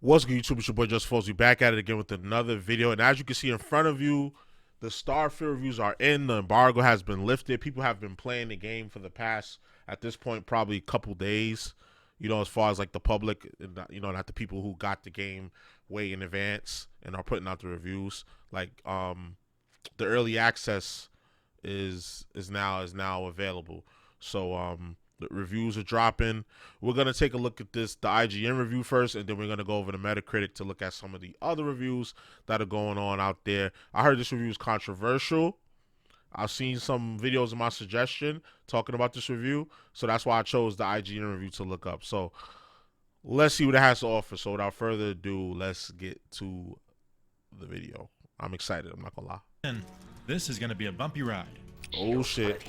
What's good, YouTube? It's your boy JusticeXFalls. We back at it again with another video. And as you can see in front of you, the Starfield reviews are in. The embargo has been lifted. People have been playing the game for the past, at this point, probably a couple days. You know, as far as like the public, you know, not the people who got the game way in advance and are putting out the reviews. Like, the early access is now available. So, the reviews are dropping. We're going to take a look at the IGN review first, and then we're going to go over to Metacritic to look at some of the other reviews that are going on out there. I heard this review is controversial. I've seen some videos in my suggestion talking about this review, so that's why I chose the IGN review to look up. So let's see what it has to offer. So without further ado, let's get to the video. I'm excited. I'm not going to lie. And this is going to be a bumpy ride. Oh, shit.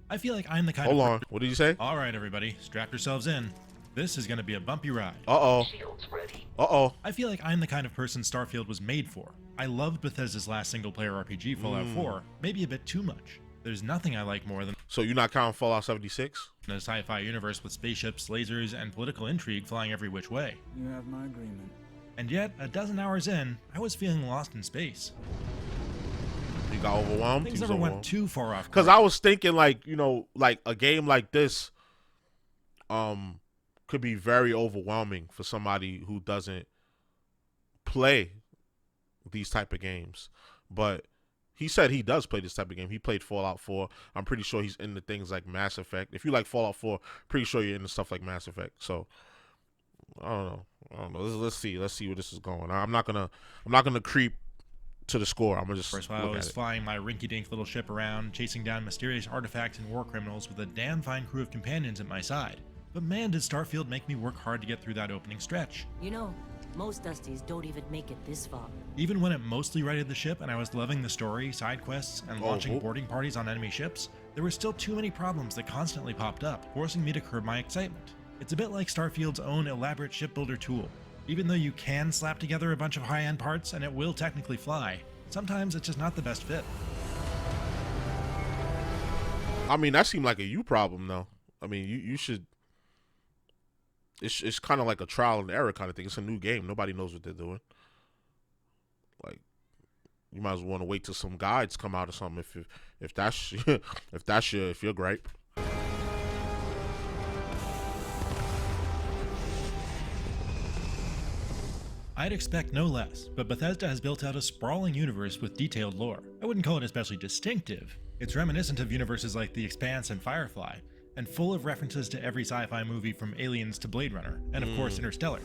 I feel like I'm the kind Hold of... on. What did you say? All right, everybody. Strap yourselves in. This is going to be a bumpy ride. Uh-oh. Uh-oh. I feel like I'm the kind of person Starfield was made for. I loved Bethesda's last single-player RPG, Fallout 4, maybe a bit too much. There's nothing I like more than So you're not counting Fallout 76? a sci-fi universe with spaceships, lasers, and political intrigue flying every which way. You have my agreement. And yet, a dozen hours in, I was feeling lost in space. You got overwhelmed? Things never went too far off Because course. I was thinking, like, you know, like a game like this could be very overwhelming for somebody who doesn't play these type of games. But he said he does play this type of game. He played Fallout 4. I'm pretty sure he's into things like Mass Effect. If you like Fallout 4, pretty sure you're into stuff like Mass Effect. So I don't know. Let's see where this is going. I'm not gonna creep to the score. I'm gonna just First, while I look was at it. flying my rinky-dink little ship around, chasing down mysterious artifacts and war criminals with a damn fine crew of companions at my side. But man, did Starfield make me work hard to get through that opening stretch. You know, most Dusties don't even make it this far. Even when it mostly righted the ship and I was loving the story, side quests, and launching boarding parties on enemy ships, there were still too many problems that constantly popped up, forcing me to curb my excitement. It's a bit like Starfield's own elaborate shipbuilder tool. Even though you can slap together a bunch of high-end parts and it will technically fly, sometimes it's just not the best fit. I mean, that seemed like a you problem, though. I mean, you should. It's kind of like a trial and error kind of thing. It's a new game. Nobody knows what they're doing. Like, you might as well want to wait till some guides come out or something. If that's if your gripe. I'd expect no less, but Bethesda has built out a sprawling universe with detailed lore. I wouldn't call it especially distinctive. It's reminiscent of universes like The Expanse and Firefly, and full of references to every sci-fi movie from Aliens to Blade Runner, and of course Interstellar.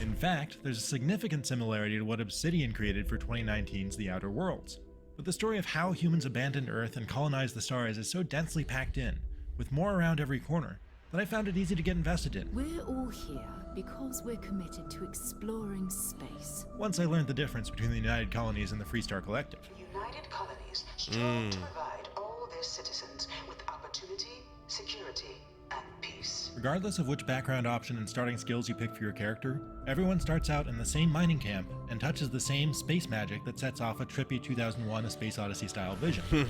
In fact, there's a significant similarity to what Obsidian created for 2019's The Outer Worlds. But the story of how humans abandoned Earth and colonized the stars is so densely packed in, with more around every corner, that I found it easy to get invested in. We're all here because we're committed to exploring space. Once I learned the difference between the United Colonies and the Freestar Collective. United Colonies strive to provide all their citizens with opportunity, security, and peace. Regardless of which background option and starting skills you pick for your character, everyone starts out in the same mining camp and touches the same space magic that sets off a trippy 2001 A Space Odyssey style vision.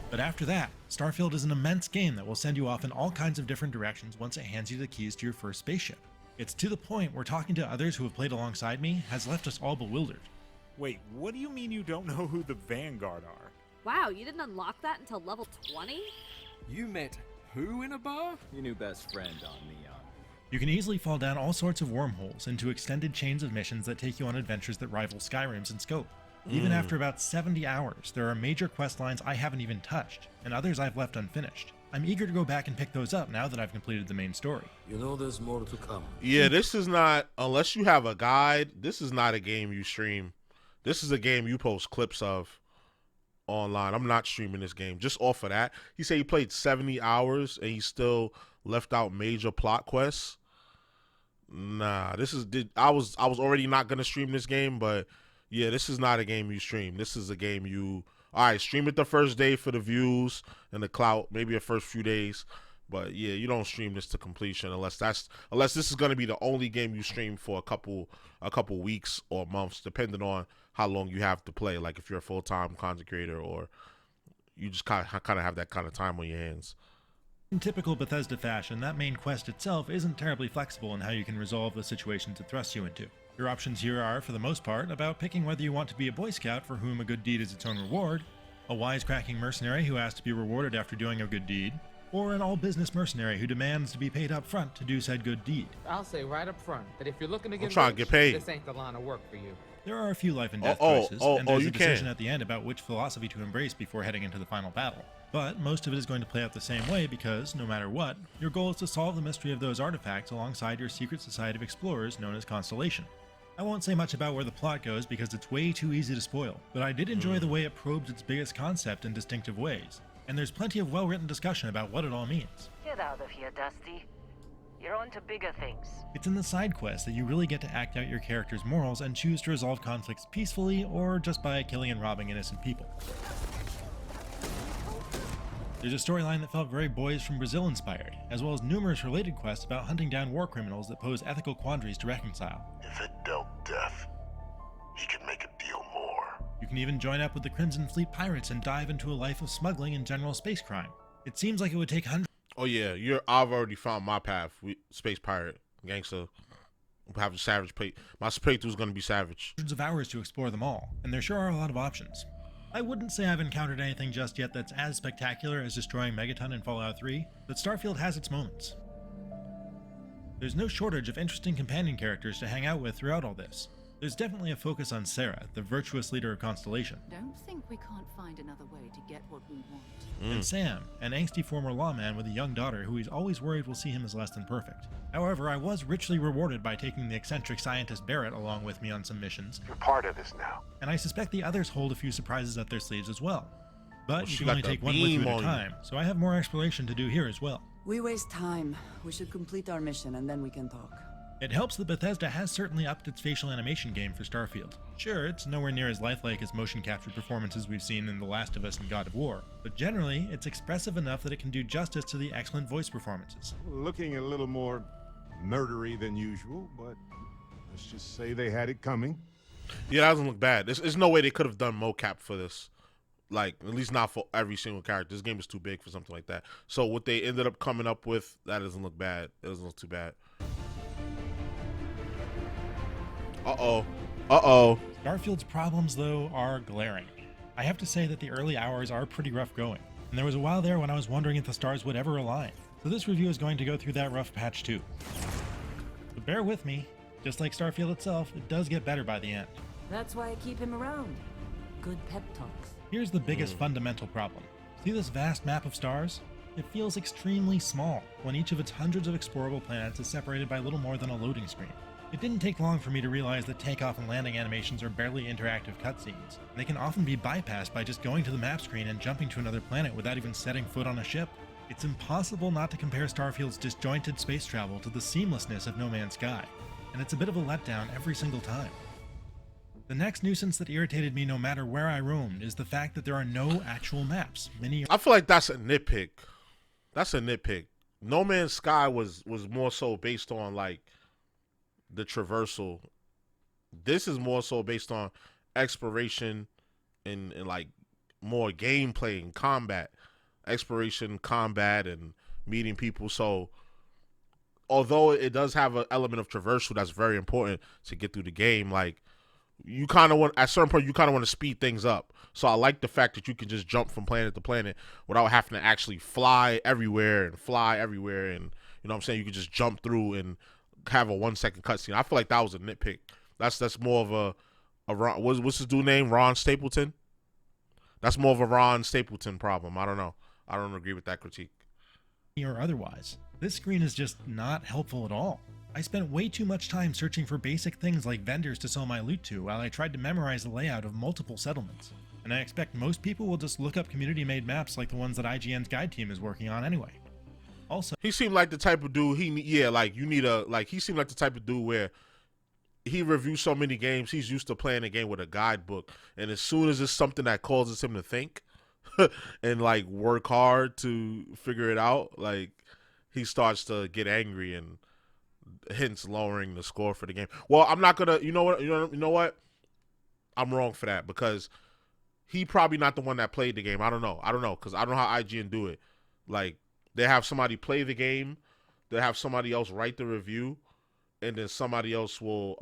But after that, Starfield is an immense game that will send you off in all kinds of different directions once it hands you the keys to your first spaceship. It's to the point where talking to others who have played alongside me has left us all bewildered. Wait, what do you mean you don't know who the Vanguard are? Wow, you didn't unlock that until level 20? You met who in a bar? Your new best friend on Neon. You can easily fall down all sorts of wormholes into extended chains of missions that take you on adventures that rival Skyrim's in scope. Even after about 70 hours, there are major quest lines I haven't even touched, and others I've left unfinished. I'm eager to go back and pick those up now that I've completed the main story. You know there's more to come. Yeah, this is not, unless you have a guide, this is not a game you stream. This is a game you post clips of online. I'm not streaming this game. Just off of that. He said he played 70 hours and he still left out major plot quests. Nah, I was already not gonna stream this game, but yeah, this is not a game you stream. This is a game you, all right, stream it the first day for the views and the clout, maybe the first few days. But yeah, you don't stream this to completion unless this is going to be the only game you stream for a couple weeks or months, depending on how long you have to play. Like if you're a full-time content creator or you just kind of have that kind of time on your hands. In typical Bethesda fashion, that main quest itself isn't terribly flexible in how you can resolve the situations it thrusts you into. Your options here are, for the most part, about picking whether you want to be a Boy Scout for whom a good deed is its own reward, a wisecracking mercenary who asks to be rewarded after doing a good deed, or an all-business mercenary who demands to be paid up front to do said good deed. I'll say right up front that if you're looking to get trying to get paid. this ain't the line of work for you. There are a few life and death choices, and there's a decision at the end about which philosophy to embrace before heading into the final battle. But most of it is going to play out the same way because, no matter what, your goal is to solve the mystery of those artifacts alongside your secret society of explorers known as Constellation. I won't say much about where the plot goes because it's way too easy to spoil, but I did enjoy the way it probes its biggest concept in distinctive ways, and there's plenty of well-written discussion about what it all means. Get out of here, Dusty. You're on to bigger things. It's in the side quests that you really get to act out your character's morals and choose to resolve conflicts peacefully or just by killing and robbing innocent people. There's a storyline that felt very Boys from Brazil inspired, as well as numerous related quests about hunting down war criminals that pose ethical quandaries to reconcile. If it dealt death, he could make a deal more. You can even join up with the Crimson Fleet pirates and dive into a life of smuggling and general space crime. It seems like it would take hundreds. Oh yeah, I've already found my path. Space pirate, gangster. Have a savage plate. My playthrough is gonna be savage. Hundreds of hours to explore them all, and there sure are a lot of options. I wouldn't say I've encountered anything just yet that's as spectacular as destroying Megaton in Fallout 3, but Starfield has its moments. There's no shortage of interesting companion characters to hang out with throughout all this. There's definitely a focus on Sarah, the virtuous leader of Constellation. Don't think we can't find another way to get what we want. And Sam, an angsty former lawman with a young daughter who he's always worried will see him as less than perfect. However, I was richly rewarded by taking the eccentric scientist Barrett along with me on some missions. You're part of this now. And I suspect the others hold a few surprises up their sleeves as well. But you can got only the take one with you beam at a on you. time, so I have more exploration to do here as well. We waste time. We should complete our mission and then we can talk. It helps that Bethesda has certainly upped its facial animation game for Starfield. Sure, it's nowhere near as lifelike as motion captured performances we've seen in The Last of Us and God of War, but generally, it's expressive enough that it can do justice to the excellent voice performances. Looking a little more murdery than usual, but let's just say they had it coming. Yeah, that doesn't look bad. There's no way they could have done mocap for this. Like, at least not for every single character. This game is too big for something like that. So what they ended up coming up with, that doesn't look bad. It doesn't look too bad. Uh-oh. Starfield's problems, though, are glaring. I have to say that the early hours are pretty rough going, and there was a while there when I was wondering if the stars would ever align. So this review is going to go through that rough patch too. But bear with me, just like Starfield itself, it does get better by the end. That's why I keep him around. Good pep talks. Here's the biggest fundamental problem. See this vast map of stars? It feels extremely small when each of its hundreds of explorable planets is separated by little more than a loading screen. It didn't take long for me to realize that takeoff and landing animations are barely interactive cutscenes. They can often be bypassed by just going to the map screen and jumping to another planet without even setting foot on a ship. It's impossible not to compare Starfield's disjointed space travel to the seamlessness of No Man's Sky, and it's a bit of a letdown every single time. The next nuisance that irritated me no matter where I roamed is the fact that there are no actual maps. I feel like that's a nitpick. No Man's Sky was more so based on like the traversal. This is more so based on exploration and like more gameplay and combat. Exploration, combat, and meeting people. So although it does have an element of traversal that's very important to get through the game, like you kind of want, at a certain point, you kind of want to speed things up. So I like the fact that you can just jump from planet to planet without having to actually fly everywhere, and you know what I'm saying? You can just jump through and have a 1 second cutscene. I feel like that was a nitpick. That's more of a Ron, what's his dude name? Ron Stapleton? That's more of a Ron Stapleton problem. I don't know. I don't agree with that critique. Or otherwise. This screen is just not helpful at all. I spent way too much time searching for basic things like vendors to sell my loot to while I tried to memorize the layout of multiple settlements. And I expect most people will just look up community-made maps like the ones that IGN's guide team is working on anyway. Also, he seemed like the type of dude he seemed like the type of dude where he reviews so many games, he's used to playing a game with a guidebook, and as soon as it's something that causes him to think and like work hard to figure it out, like he starts to get angry and hence lowering the score for the game. Well, I'm not gonna, you know what? I'm wrong for that because he probably not the one that played the game. I don't know, because I don't know how IGN do it. Like they have somebody play the game, they have somebody else write the review, and then somebody else will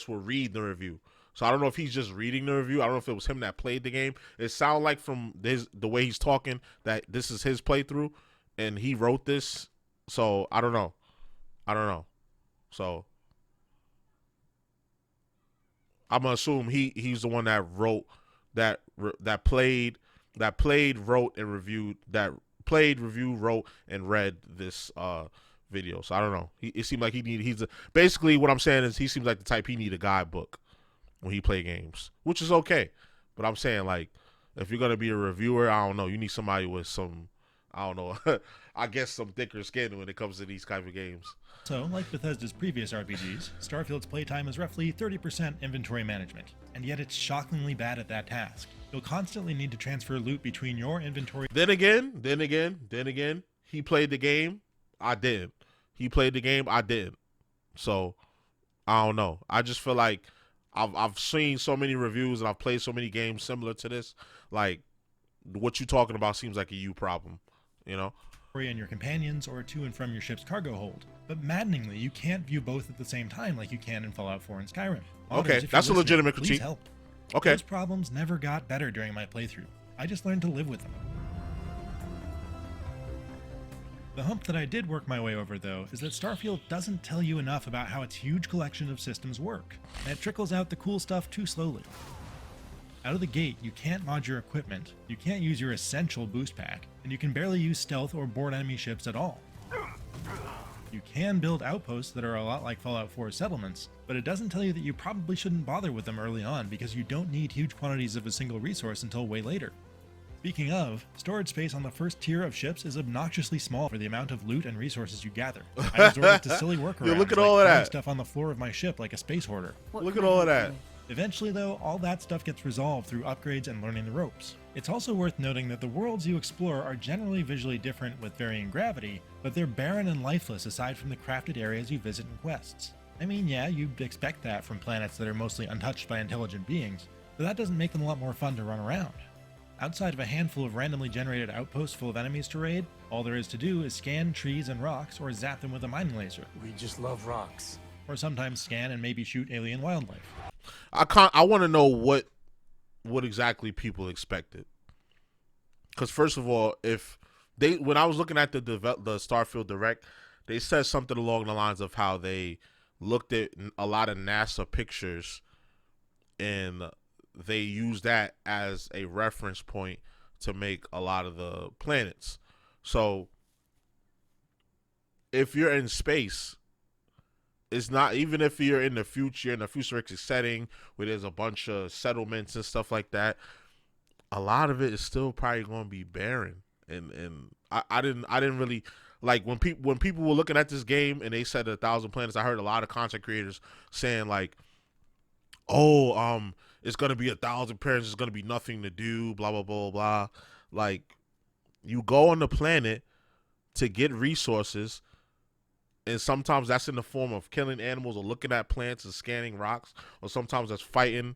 read the review. So I don't know if he's just reading the review. I don't know if it was him that played the game. It sounded like from the way he's talking that this is his playthrough and he wrote this. So I don't know. So I'm gonna assume he's the one that wrote that played, wrote, and reviewed wrote, and read this video. So I don't know. It seemed like basically what I'm saying is he seems like the type he need a guidebook when he play games, which is okay. But I'm saying, like, if you're gonna be a reviewer, I don't know, you need somebody with some, I don't know, I guess some thicker skin when it comes to these type of games. So, like Bethesda's previous RPGs, Starfield's playtime is roughly 30% inventory management, and yet it's shockingly bad at that task. You'll constantly need to transfer loot between your inventory. Then again, he played the game, I didn't. He played the game, I didn't. So, I don't know. I just feel like I've seen so many reviews and I've played so many games similar to this. Like, what you talking about seems like a you problem, you know? And your companions, or to and from your ship's cargo hold. But maddeningly, you can't view both at the same time like you can in Fallout 4 and Skyrim. Okay, that's a legitimate critique. Please help. Okay. Those problems never got better during my playthrough. I just learned to live with them. The hump that I did work my way over, though, is that Starfield doesn't tell you enough about how its huge collection of systems work, and it trickles out the cool stuff too slowly. Out of the gate, you can't mod your equipment, you can't use your essential boost pack, and you can barely use stealth or board enemy ships at all. You can build outposts that are a lot like Fallout 4 settlements, but it doesn't tell you that you probably shouldn't bother with them early on because you don't need huge quantities of a single resource until way later. Speaking of, storage space on the first tier of ships is obnoxiously small for the amount of loot and resources you gather. I resorted to silly workarounds, look at all of that stuff on the floor of my ship like a space hoarder. Look at all of that. Eventually, though, all that stuff gets resolved through upgrades and learning the ropes. It's also worth noting that the worlds you explore are generally visually different with varying gravity, but they're barren and lifeless aside from the crafted areas you visit in quests. I mean, yeah, you'd expect that from planets that are mostly untouched by intelligent beings, but that doesn't make them a lot more fun to run around. Outside of a handful of randomly generated outposts full of enemies to raid, all there is to do is scan trees and rocks or zap them with a mining laser. We just love rocks. Or sometimes scan and maybe shoot alien wildlife. I want to know what exactly people expected. Because first of all, when I was looking at the Starfield Direct, they said something along the lines of how they looked at a lot of NASA pictures and they used that as a reference point to make a lot of the planets. So if you're in space, it's not, even if you're in a futuristic setting where there's a bunch of settlements and stuff like that, a lot of it is still probably going to be barren. And I didn't really like when people were looking at this game and they said 1,000 planets. I heard a lot of content creators saying like, it's going to be 1,000 planets. It's going to be nothing to do. Blah blah blah blah. Like, you go on the planet to get resources. And sometimes that's in the form of killing animals or looking at plants and scanning rocks, or sometimes that's fighting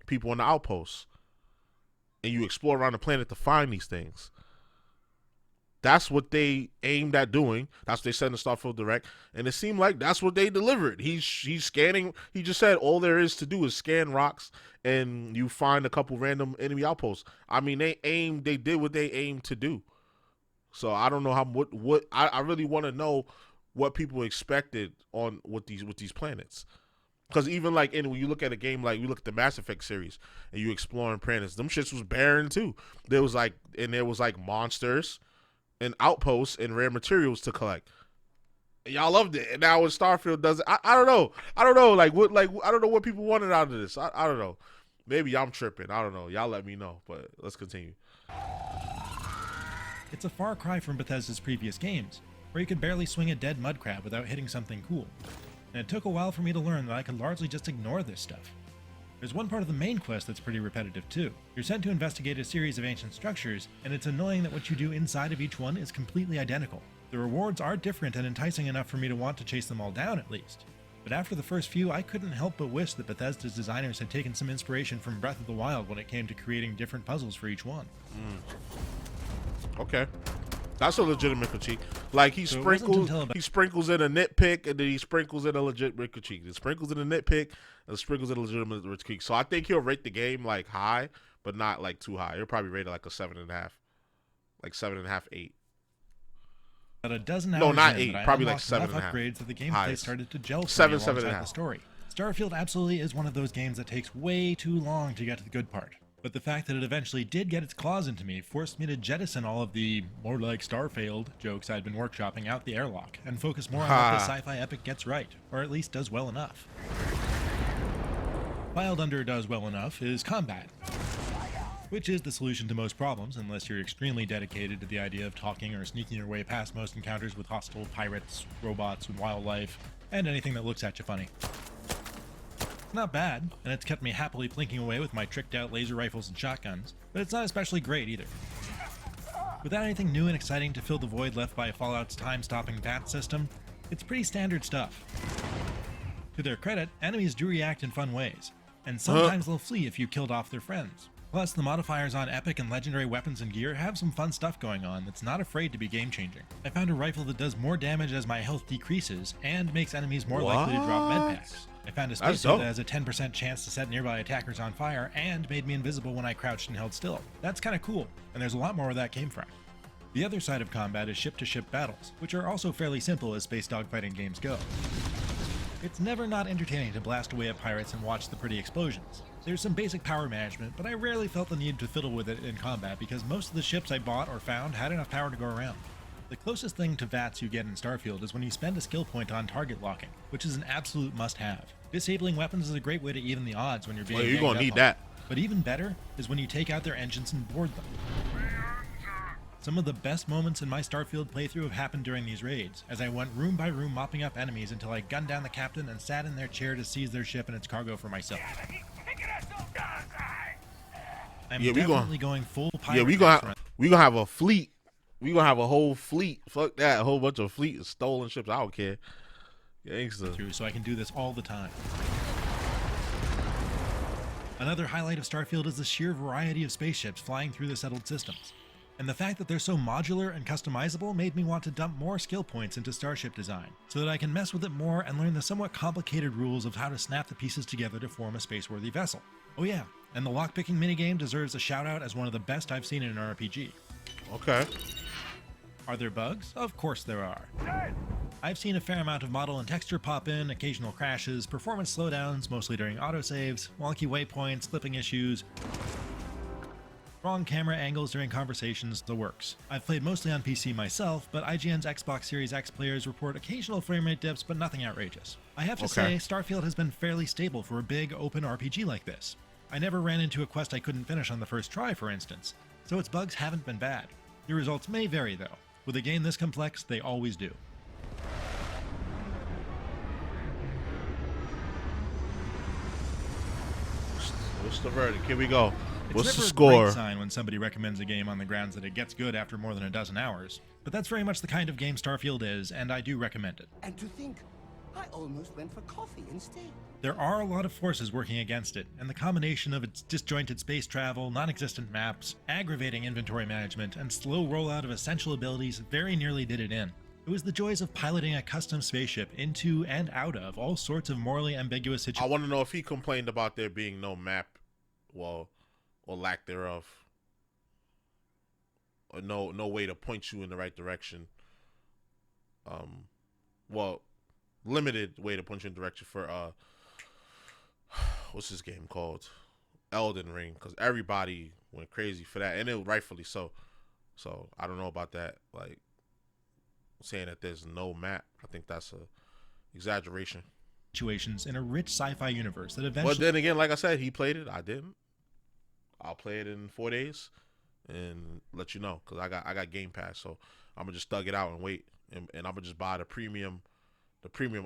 people in the outposts. And you explore around the planet to find these things. That's what they aimed at doing. That's what they said in the Starfield Direct. And it seemed like that's what they delivered. He's scanning. He just said all there is to do is scan rocks and you find a couple random enemy outposts. I mean, they did what they aimed to do. So I don't know I really want to know what people expected on with these planets. Because even like when you look at a game like, we look at the Mass Effect series and you exploring planets, them shits was barren too. There was like monsters and outposts and rare materials to collect. And y'all loved it. And now when Starfield does it, I don't know. I don't know. I don't know what people wanted out of this. I don't know. Maybe I'm tripping. I don't know. Y'all let me know. But let's continue. It's a far cry from Bethesda's previous games, where you could barely swing a dead mud crab without hitting something cool. And it took a while for me to learn that I could largely just ignore this stuff. There's one part of the main quest that's pretty repetitive too. You're sent to investigate a series of ancient structures, and it's annoying that what you do inside of each one is completely identical. The rewards are different and enticing enough for me to want to chase them all down at least. But after the first few, I couldn't help but wish that Bethesda's designers had taken some inspiration from Breath of the Wild when it came to creating different puzzles for each one. Okay. That's a legitimate critique. Like he So sprinkles in a nitpick, and then he sprinkles in a legitimate critique. He sprinkles in a nitpick, and sprinkles in a legitimate critique. So I think he'll rate the game like high, but not like too high. He'll probably rate it like a 7.5, like 7.5, 8. About a dozen hours No, not in, 8. Probably like enough 7.5. upgrades that the gameplay Highest. started to gel for 7, me alongside 7.5. the story. Starfield absolutely is one of those games that takes way too long to get to the good part. But the fact that it eventually did get its claws into me forced me to jettison all of the more like Starfield jokes I'd been workshopping out the airlock and focus more on what the sci-fi epic gets right, or at least does well enough. Filed under does well enough is combat, which is the solution to most problems unless you're extremely dedicated to the idea of talking or sneaking your way past most encounters with hostile pirates, robots, and wildlife, and anything that looks at you funny. Not bad, and it's kept me happily plinking away with my tricked out laser rifles and shotguns, but it's not especially great either. Without anything new and exciting to fill the void left by Fallout's time-stopping bat system, it's pretty standard stuff. To their credit, enemies do react in fun ways, and sometimes they'll flee if you killed off their friends. Plus, the modifiers on epic and legendary weapons and gear have some fun stuff going on that's not afraid to be game-changing. I found a rifle that does more damage as my health decreases, and makes enemies more likely to drop medpacks. I found a spacesuit that has a 10% chance to set nearby attackers on fire, and made me invisible when I crouched and held still. That's kinda cool, and there's a lot more where that came from. The other side of combat is ship-to-ship battles, which are also fairly simple as space dogfighting games go. It's never not entertaining to blast away at pirates and watch the pretty explosions. There's some basic power management, but I rarely felt the need to fiddle with it in combat because most of the ships I bought or found had enough power to go around. The closest thing to VATS you get in Starfield is when you spend a skill point on target locking, which is an absolute must-have. Disabling weapons is a great way to even the odds when you're being you're gonna need that. But even better is when you take out their engines and board them. Some of the best moments in my Starfield playthrough have happened during these raids, as I went room by room mopping up enemies until I gunned down the captain and sat in their chair to seize their ship and its cargo for myself. I'm definitely going full pirate. Yeah, we gonna have a fleet. We gonna have a whole fleet. Fuck that, a whole bunch of fleet of stolen ships. I don't care. Gangsta. So I can do this all the time. Another highlight of Starfield is the sheer variety of spaceships flying through the settled systems. And the fact that they're so modular and customizable made me want to dump more skill points into starship design, so that I can mess with it more and learn the somewhat complicated rules of how to snap the pieces together to form a space-worthy vessel. Oh yeah, and the lockpicking minigame deserves a shout-out as one of the best I've seen in an RPG. Okay. Are there bugs? Of course there are. I've seen a fair amount of model and texture pop in, occasional crashes, performance slowdowns, mostly during autosaves, wonky waypoints, clipping issues, wrong camera angles during conversations, the works. I've played mostly on PC myself, but IGN's Xbox Series X players report occasional framerate dips, but nothing outrageous. I have to say, Starfield has been fairly stable for a big, open RPG like this. I never ran into a quest I couldn't finish on the first try, for instance, so its bugs haven't been bad. The results may vary, though. With a game this complex, they always do. What's the verdict? Here we go. What's the It's score? never a great sign when somebody recommends a game on the grounds that it gets good after more than a dozen hours, but that's very much the kind of game Starfield is, and I do recommend it. And to think, I almost went for coffee instead. There are a lot of forces working against it, and the combination of its disjointed space travel, non-existent maps, aggravating inventory management, and slow rollout of essential abilities very nearly did it in. It was the joys of piloting a custom spaceship into and out of all sorts of morally ambiguous situations. I want to know if he complained about there being no map, well, or lack thereof, or no way to point you in the right direction. Well, limited way to point you in the direction for what's this game called? Elden Ring, because everybody went crazy for that, and it rightfully so. So I don't know about that, like saying that there's no map. I think that's a exaggeration. Situations in a rich sci-fi universe that eventually. But then again, like I said, he played it. I didn't. I'll play it in 4 days and let you know, because I got Game Pass, so I'm gonna just thug it out and wait, and I'm gonna just buy the premium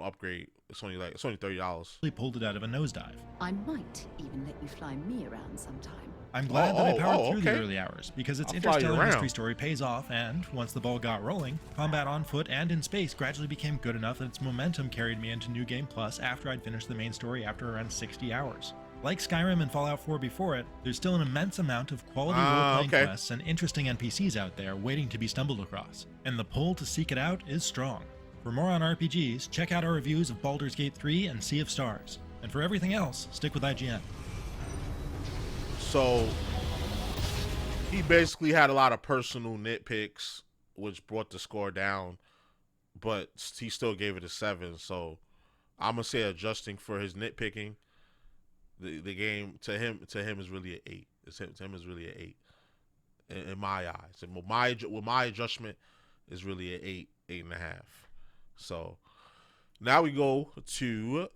upgrade. It's only $30. He pulled it out of a nosedive. I might even let you fly me around sometime. I'm glad that I powered through the early hours, because its interstellar mystery story pays off, and once the ball got rolling, combat on foot and in space gradually became good enough that its momentum carried me into New Game Plus after I'd finished the main story after around 60 hours. Like Skyrim and Fallout 4 before it, there's still an immense amount of quality role-playing okay. quests and interesting NPCs out there waiting to be stumbled across, and the pull to seek it out is strong. For more on RPGs, check out our reviews of Baldur's Gate 3 and Sea of Stars. And for everything else, stick with IGN. So, he basically had a lot of personal nitpicks, which brought the score down, but he still gave it a 7. So, I'm going to say adjusting for his nitpicking, the game to him is really an 8. To him is really an 8 in my eyes. And with my adjustment is really an 8, 8.5. So now we go to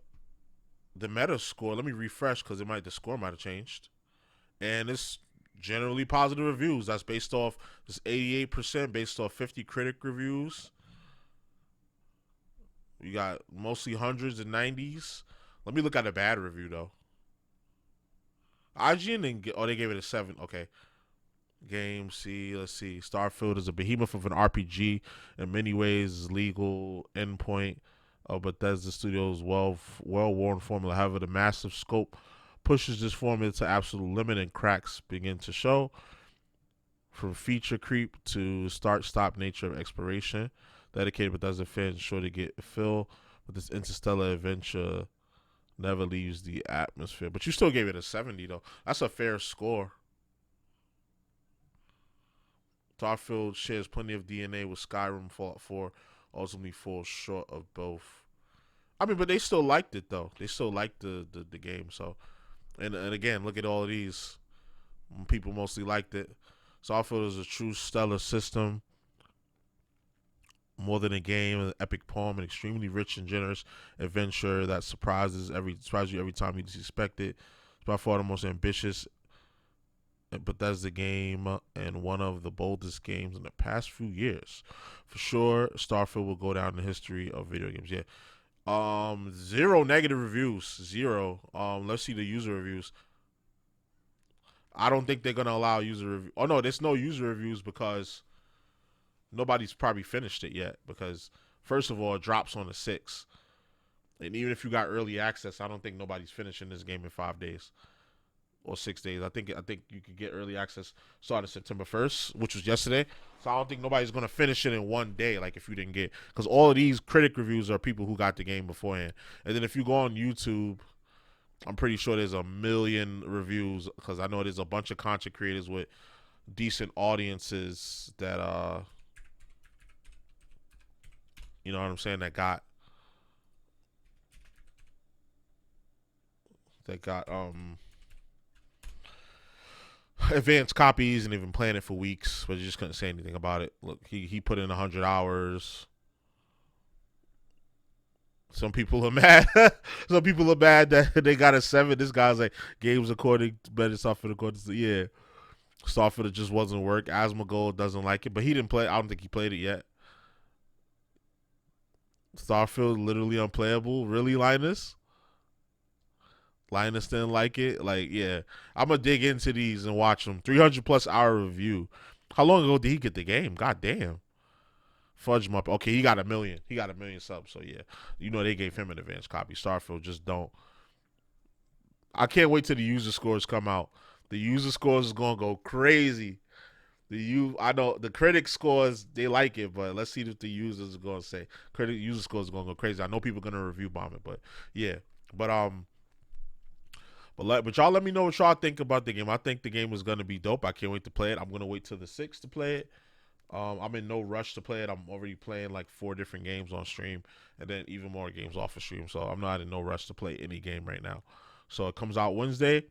the meta score. Let me refresh because the score might have changed, and it's generally positive reviews. That's based off this 88% based off 50 critic reviews. We got mostly hundreds and 90s. Let me look at a bad review though. IGN didn't get, they gave it a 7. Okay. Game C, let's see. Starfield is a behemoth of an RPG. In many ways, is legal endpoint of Bethesda Studios' well-worn formula. However, the massive scope pushes this formula to absolute limit, and cracks begin to show. From feature creep to start-stop nature of exploration, dedicated Bethesda fans sure to get a feel, but this interstellar adventure never leaves the atmosphere. But you still gave it a 70, though. That's a fair score. Starfield shares plenty of DNA with Skyrim. Fallout 4 ultimately falls short of both. I mean, but they still liked it, though. They still liked the game. So, and again, look at all of these. People mostly liked it. Starfield is a true stellar system. More than a game, an epic poem, an extremely rich and generous adventure that surprises you every time you expect it. It's by far the most ambitious Bethesda game and one of the boldest games in the past few years. For sure, Starfield will go down in the history of video games. Yeah. 0 negative reviews. 0. Let's see the user reviews. I don't think they're gonna allow user review. Oh no, there's no user reviews because nobody's probably finished it yet, because first of all, it drops on the 6th. And even if you got early access, I don't think nobody's finishing this game in 5 days or 6 days. I think you could get early access starting September 1st, which was yesterday. So I don't think nobody's going to finish it in one day, like if you didn't get, because all of these critic reviews are people who got the game beforehand. And then if you go on YouTube, I'm pretty sure there's a million reviews, because I know there's a bunch of content creators with decent audiences that you know what I'm saying, that got advanced copies and even playing it for weeks, but you just couldn't say anything about it. Look, he put in 100 hours. Some people are mad. Some people are mad that they got a 7. This guy's like, games according to better Starfield according to, yeah. Starfield just wasn't work. Asmongold doesn't like it, but he didn't play. I don't think he played it yet. Starfield literally unplayable. Really, Linus? Linus didn't like it? Like, yeah. I'm going to dig into these and watch them. 300+ hour review. How long ago did he get the game? God damn. Fudge him up. Okay, he got 1 million. He got 1 million subs, so yeah. You know they gave him an advanced copy. Starfield just don't. I can't wait till the user scores come out. The user scores is going to go crazy. I know the critic scores, they like it, but let's see what the users are going to say. User scores are going to go crazy. I know people are going to review bomb it, but yeah. But y'all let me know what y'all think about the game. I think the game is going to be dope. I can't wait to play it. I'm going to wait till the 6th to play it. I'm in no rush to play it. I'm already playing like 4 different games on stream, and then even more games off of stream. So I'm not in no rush to play any game right now. So it comes out Wednesday.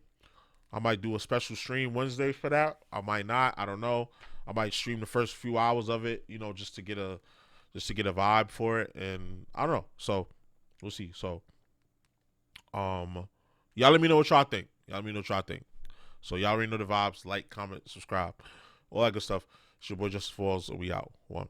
I might do a special stream Wednesday for that. I might not. I don't know. I might stream the first few hours of it, you know, just to get a vibe for it. And I don't know. So we'll see. So y'all let me know what y'all think. So y'all already know the vibes. Like, comment, subscribe, all that good stuff. It's your boy JusticeXFalls, and we out. 1.